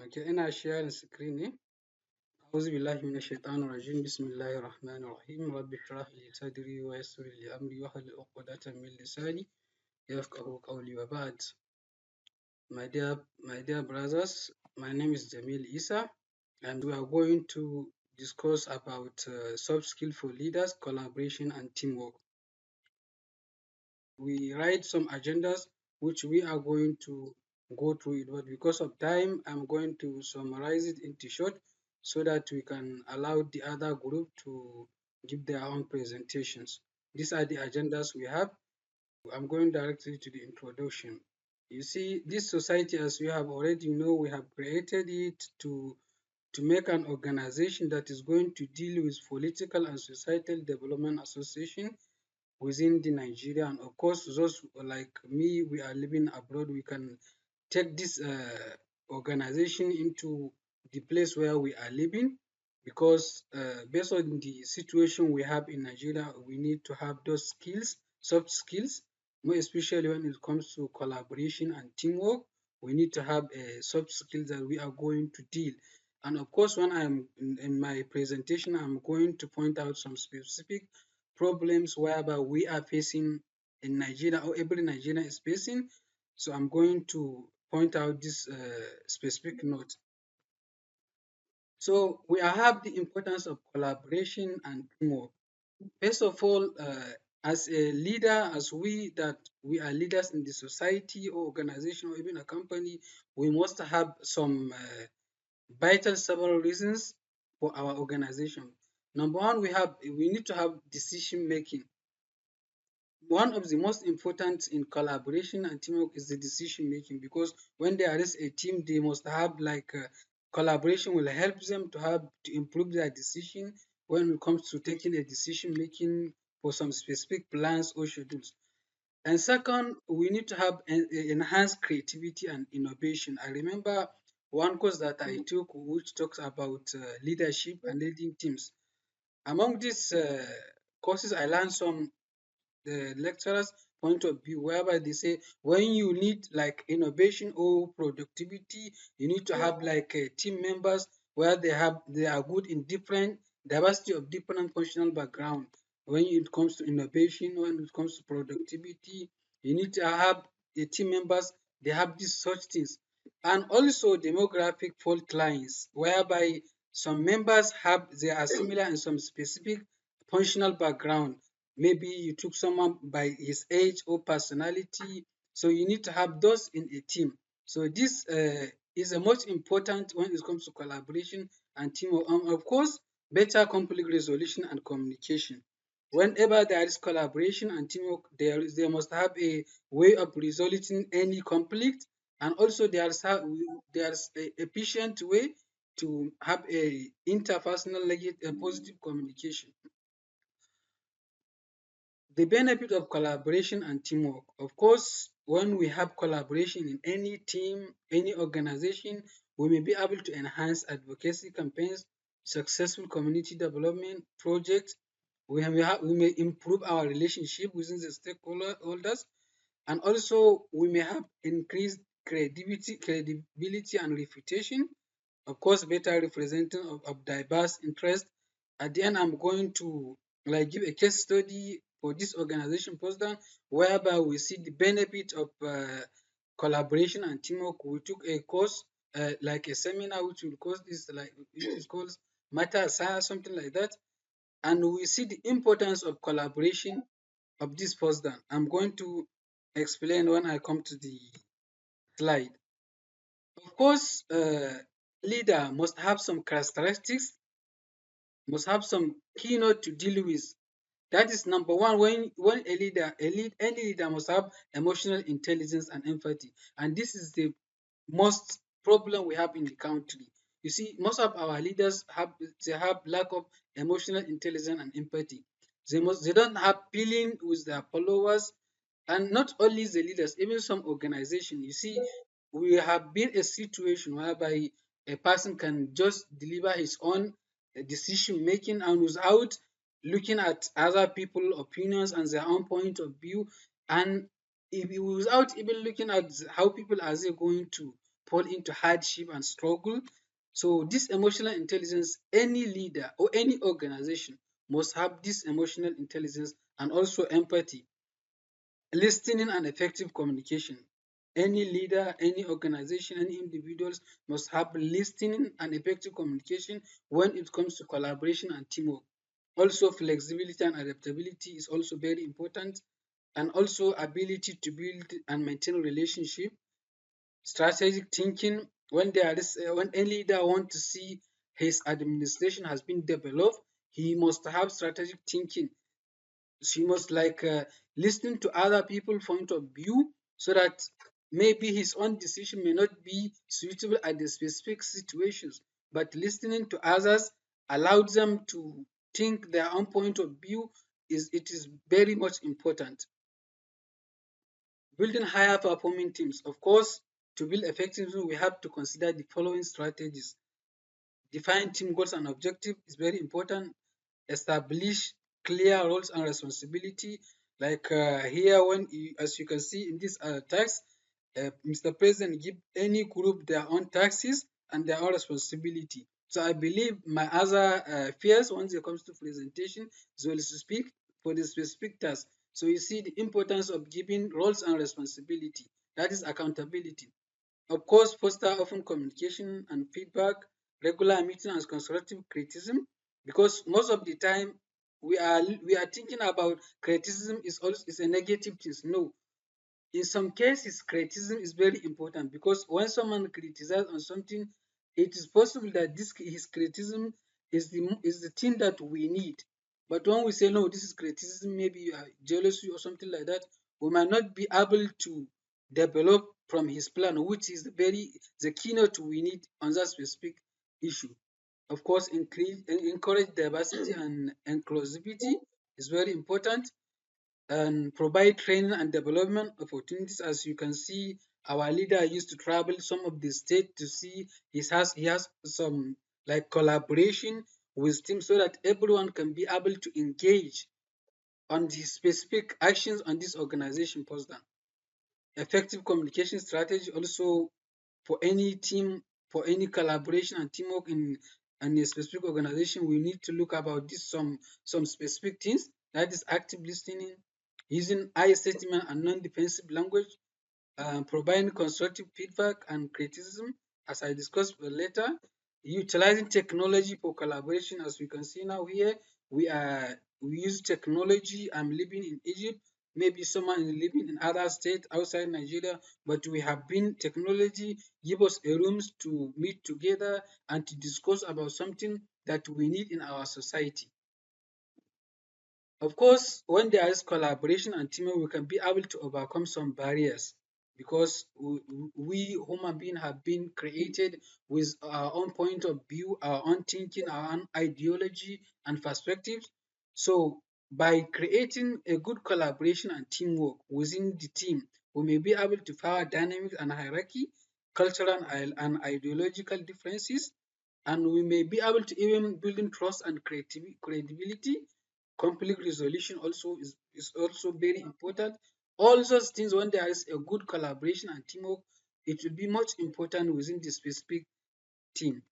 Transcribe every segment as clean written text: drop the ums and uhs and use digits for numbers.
Okay, ina sharing screen ne. أعوذ بالله من الشيطان الرجيم بسم الله الرحمن الرحيم رب اشرح لي صدري ويسر لي أمري واحلل عقدة من لساني يفقهوا قولي وبعد. My dear brothers, my name is Jamil Isa, and we are going to discuss about soft skill for leaders, collaboration, and teamwork. We write some agendas which we are going to go through it, but because of time, I'm going to summarize it into short so that we can allow the other group to give their own presentations. These are the agendas we have. I'm going directly to the introduction. You see, this society, as we have already know, we have created it to make an organization that is going to deal with political and societal development association within the Nigeria. And of course, those like me, we are living abroad, we can take this organization into the place where we are living, because based on the situation we have in Nigeria, we need to have those skills, soft skills, more especially when it comes to collaboration and teamwork. We need to have a soft skills that we are going to deal. And of course, when I'm in my presentation, I'm going to point out some specific problems whereby we are facing in Nigeria, or every Nigerian is facing. So I'm going to point out this specific note. So we have the importance of collaboration and teamwork. First of all, as a leader, as we are leaders in the society or organization or even a company, we must have some vital several reasons for our organization. Number one, we need to have decision making. One of the most important in collaboration and teamwork is the decision making, because when there is a team, they must have collaboration will help them to improve their decision when it comes to taking a decision making for some specific plans or schedules. And second, we need to have enhanced creativity and innovation. I remember one course that I took which talks about leadership and leading teams. Among these courses, I learned some the lecturer's point of view, whereby they say when you need like innovation or productivity, you need to have team members where they are good in different diversity of different functional background. When it comes to innovation, when it comes to productivity, you need to have the team members, they have these such things. And also demographic fault lines, whereby some members have they are similar in some specific functional background. Maybe you took someone by his age or personality, so you need to have those in a team. So this is a much important when it comes to collaboration and teamwork. Of course, better conflict resolution and communication. Whenever there is collaboration and teamwork, there must have a way of resolving any conflict, and also there's a efficient way to have a interpersonal a positive communication. The benefit of collaboration and teamwork. Of course, when we have collaboration in any team, any organization, we may be able to enhance advocacy campaigns, successful community development projects. We may improve our relationship within the stakeholders, and also we may have increased credibility and reputation. Of course, better representation of diverse interests. At the end, I'm going to give a case study for this organization Postdown, whereby we see the benefit of collaboration and teamwork. We took a course, like a seminar, which will course is which is called Matter Science, something like that, and we see the importance of collaboration of this Postdown. I'm going to explain when I come to the slide. Of course, leader must have some characteristics, must have some keynote to deal with. That is number one. When any leader must have emotional intelligence and empathy, and this is the most problem we have in the country. You see, most of our leaders have lack of emotional intelligence and empathy. They don't have feeling with their followers, and not only the leaders, even some organization. You see, we have been a situation whereby a person can just deliver his own decision making and without looking at other people's opinions and their own point of view, and without even looking at how people are they going to fall into hardship and struggle. So this emotional intelligence, any leader or any organization must have this emotional intelligence and also empathy, listening and effective communication. Any leader, any organization, any individuals must have listening and effective communication when it comes to collaboration and teamwork. Also, flexibility and adaptability is also very important, and also ability to build and maintain relationship. Strategic thinking, when there is when a leader wants to see his administration has been developed, he must have strategic thinking. She must listen to other people's point of view so that maybe his own decision may not be suitable at the specific situations, but listening to others allows them to think their own point of view. Is very much important. Building higher performing teams, of course, to build effective teams we have to consider the following strategies. Define team goals and objectives is very important. Establish clear roles and responsibility. Here, as you can see in this text, Mr. President give any group their own taxes and their own responsibility. So I believe my other fears, once it comes to presentation, is well to speak for the specific task. So you see the importance of giving roles and responsibility. That is accountability. Of course, foster open communication and feedback, regular meeting and constructive criticism, because most of the time we are thinking about criticism is a negative thing. No, in some cases, criticism is very important because when someone criticizes on something, it is possible that this his criticism is the thing that we need. But when we say no, this is criticism, maybe you are jealousy or something like that, we might not be able to develop from his plan, which is the keynote we need on that specific issue. Of course, encourage diversity and inclusivity is very important, and provide training and development opportunities. As you can see, our leader used to travel some of the state to see he has some collaboration with teams so that everyone can be able to engage on the specific actions on this organization post. Effective communication strategy also for any team, for any collaboration and teamwork in a specific organization, we need to look about this some specific things. That is active listening, using I statement and non-defensive language, providing constructive feedback and criticism, as I discussed later, utilizing technology for collaboration. As we can see now here, we use technology. I'm living in Egypt. Maybe someone is living in other state outside Nigeria, but we have been technology give us a rooms to meet together and to discuss about something that we need in our society. Of course, when there is collaboration and teamwork, we can be able to overcome some barriers because we human beings have been created with our own point of view, our own thinking, our own ideology and perspectives. So, by creating a good collaboration and teamwork within the team, we may be able to power dynamics and hierarchy, cultural and ideological differences, and we may be able to even building trust and credibility. Conflict resolution is also very important. All those things, when there is a good collaboration and teamwork, it will be much important within the specific team.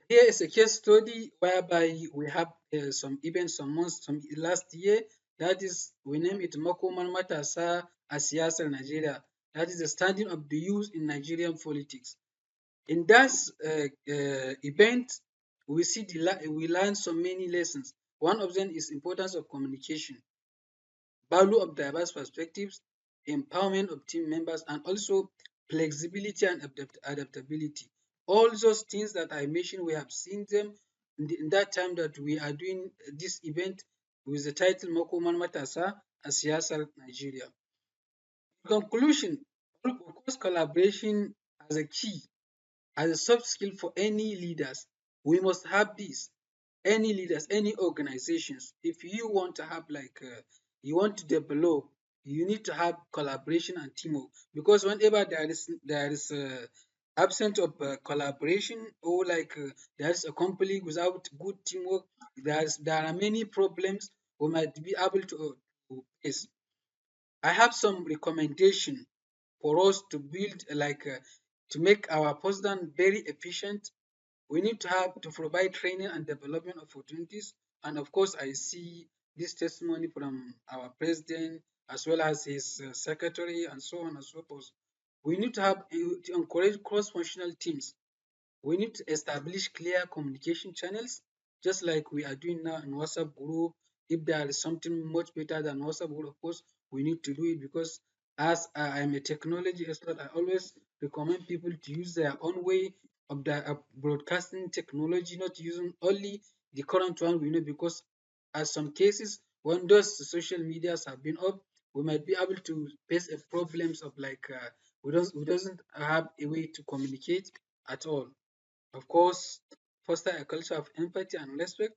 Here is a case study whereby we have some events, some months, some last year. That is, we name it Makoman Matasa a Siyasar Nigeria. That is the standing of the youth in Nigerian politics. In that event, we learn so many lessons. One of them is importance of communication, value of diverse perspectives, empowerment of team members, and also flexibility and adaptability. All those things that I mentioned, we have seen them in that time that we are doing this event with the title Makoman Matasa a Siyasar Nigeria. In conclusion, of course, collaboration as a key, as a soft skill for any leaders. We must have this. Any leaders, any organizations, if you want to have you want to develop, you need to have collaboration and teamwork. Because whenever there is absence of collaboration, or there is a company without good teamwork, there are many problems we might be able to face. I have some recommendation for us to build to make our president very efficient, we need to have to provide training and development opportunities. And of course, I see this testimony from our president as well as his secretary and so on and so forth. We need to have to encourage cross-functional teams. We need to establish clear communication channels, just like we are doing now in WhatsApp group. If there is something much better than WhatsApp group, of course, we need to do it, because as I am a technology expert, I always recommend people to use their own way of the broadcasting technology, not using only the current one we know, because as some cases, when those social medias have been up, we might be able to face a problems of we doesn't have a way to communicate at all. Of course, foster a culture of empathy and respect,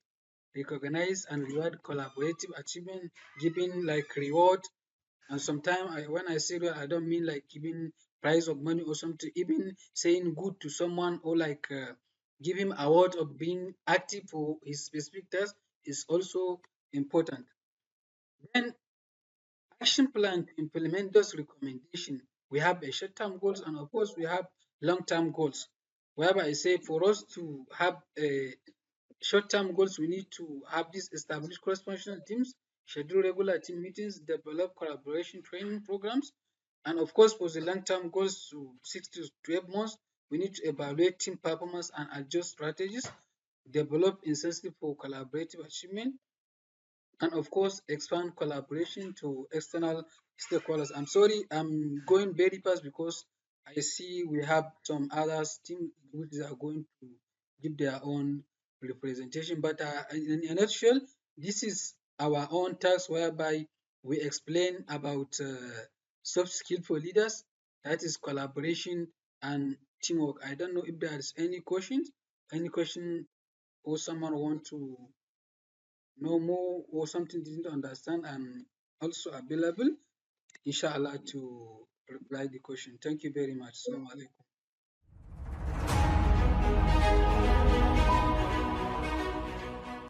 recognize and reward collaborative achievement, giving like reward. And sometimes when I say that, I don't mean like giving prize of money or something, even saying good to someone, or give him award of being active for his specific task is also important. Then action plan to implement those recommendations. We have a short-term goals, and of course we have long-term goals. Whereby I say for us to have a short-term goals, we need to have these established cross-functional teams, schedule regular team meetings, develop collaboration training programs, and of course for the long-term goals to 6 to 12 months, we need to evaluate team performance and adjust strategies, develop incentive for collaborative achievement, and of course expand collaboration to external stakeholders. I'm sorry, I'm going very fast because I see we have some others team which are going to give their own representation. But in a nutshell, this is our own task whereby we explain about soft skill for leaders, that is collaboration and teamwork. I don't know if there is any question, or someone want to know more or something didn't understand. I'm also available, inshallah, to reply the question. Thank you very much. Assalamu alaikum.